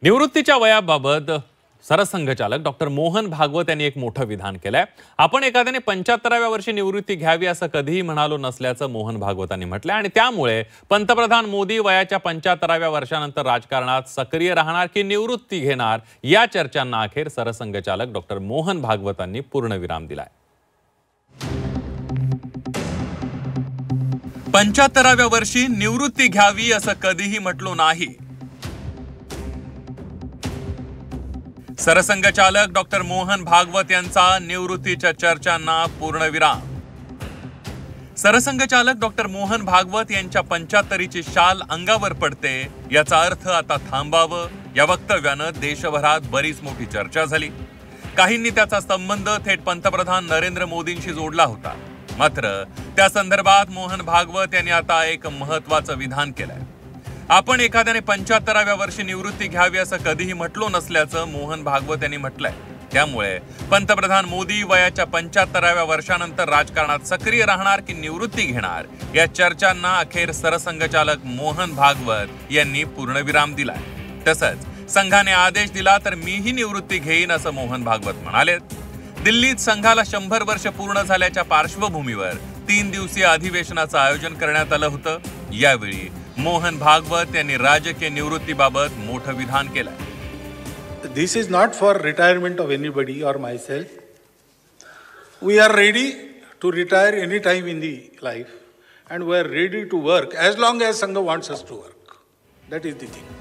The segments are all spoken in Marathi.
निवृत्तीच्या वयाबाबत सरसंघचालक डॉक्टर मोहन भागवत यांनी एक मोठं विधान केलंय। आपण एखाद्याने 75व्या वर्षी निवृत्ती घ्यावी असं कधीही म्हणालो नसल्याचं मोहन भागवतांनी म्हटलंय आणि त्यामुळे पंतप्रधान मोदी वयाच्या 75व्या वर्षानंतर राजकारणात सक्रिय राहणार की निवृत्ती घेणार या चर्चांना अखेर सरसंघचालक डॉक्टर मोहन भागवतांनी पूर्णविराम दिलाय। 75व्या वर्षी निवृत्ती घ्यावी असं कधीही म्हटलो नाही। सरसंघचालक डॉक्टर मोहन भागवत यांचा निवृत्तीच्या चर्चांना पूर्णविराम। सरसंघचालक डॉक्टर मोहन भागवत यांच्या 75ची शाल अंगावर पडते याचा अर्थ आता थांबावं या वक्तव्यानं देशभरात बरीच मोठी चर्चा झाली। काहींनी त्याचा संबंध थेट पंतप्रधान नरेंद्र मोदींशी जोडला होता। मात्र त्या संदर्भात मोहन भागवत यांनी आता एक महत्त्वाचं विधान केलंय। आपण एखाद्याने 75व्या वर्षी निवृत्ती घ्यावी असं कधीही म्हटलो नसल्याचं मोहन भागवत यांनी म्हटलंय। त्यामुळे पंतप्रधान मोदी वयाच्या 75व्या वर्षानंतर राजकारणात सक्रिय राहणार की निवृत्ती घेणार या चर्चांना अखेर सरसंघचालक मोहन भागवत यांनी पूर्णविराम दिलाय। तसंच संघाने आदेश दिला तर मीही निवृत्ती घेईन असं मोहन भागवत म्हणाले। दिल्लीत संघाला 100 वर्ष पूर्ण झाल्याच्या पार्श्वभूमीवर 3 दिवसीय अधिवेशनाचं आयोजन करण्यात आलं होतं। यावेळी मोहन भागवत यांनी राजकीय निवृत्तीबाबत मोठं विधान केलंय। This is not for retirement of anybody or myself. We are ready to retire any time in the life and we are ready to work as long as Sangha wants us to work. That is the thing.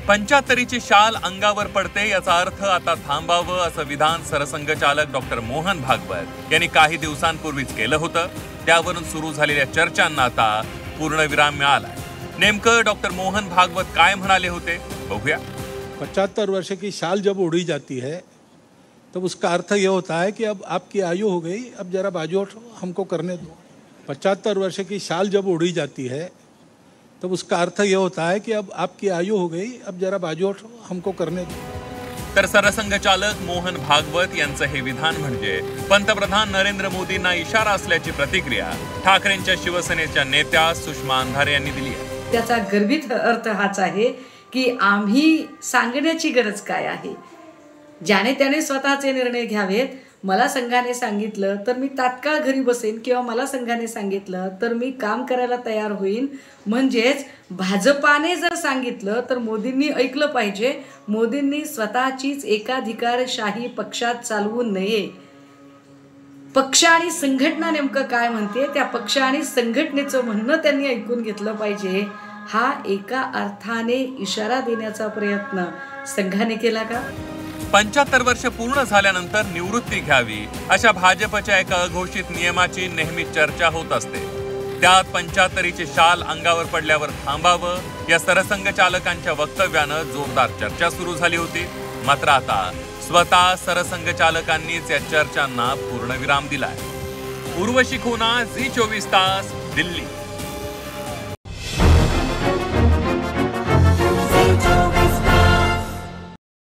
75ची शाल अंगावर पडते याचा अर्थ आता थांबावं असं विधान सरसंघचालक डॉक्टर मोहन भागवत यांनी काही दिवसांपूर्वीच केलं होतं। त्यावरून सुरू झालेल्या चर्चांना आता पूर्णविराम मिळालाय। नेमकं डॉक्टर मोहन भागवत काय म्हणाले होते बघूया। 75 वर्ष की शाल जब उड़ी जाती है तब उसका अर्थ ये होता है कि अब आपकी आयु हो गई, अब जरा बाजू हटो, हमको करने दो। 75 वर्ष की शाल जब उड़ी जाती है तब उसका अर्थ ये होता है कि अब आपकी आयु हो गई, अब जरा बाजू हटो, हमको करने दो। तर सरसंघचालक मोहन भागवत यांचं हे विधान म्हणजे पंतप्रधान नरेंद्र मोदींना इशारा असल्याची प्रतिक्रिया ठाकरेंच्या शिवसेनेच्या नेत्या सुषमा अंधारे यांनी दिली आहे। त्याचा गर्भित अर्थ हाच आहे की आम्ही सांगण्याची गरज काय आहे। ज्याने त्याने स्वतःचे निर्णय घ्यावेत। मला संघाने सांगितलं तर मी तात्काळ घरी बसेन किंवा मला संघाने सांगितलं तर मी काम करायला तयार होईन। म्हणजेच भाजपाने जर सांगितलं तर मोदींनी ऐकलं पाहिजे। मोदींनी स्वतःचीच एकाधिकारशाही पक्षात चालवू नये। पक्ष आणि संघटना नेमकं काय म्हणते त्या पक्ष आणि संघटनेचं म्हणणं त्यांनी ऐकून घेतलं पाहिजे। हा एका अर्थाने इशारा देण्याचा प्रयत्न संघाने केला का? 75 वर्ष पूर्ण झाल्यानंतर निवृत्ती घ्यावी अशा भाजपच्या एका अघोषित नियमाची नेहमी चर्चा होत असते। त्यात 75ची शाल अंगावर पडल्यावर थांबावं या सरसंघचालकांच्या वक्तव्यानं जोरदार चर्चा सुरू झाली होती। मात्र आता स्वतः सरसंघचालकांनीच या चर्चांना पूर्णविराम दिलाय। उर्वशी खुना, झी 24 तास, दिल्ली।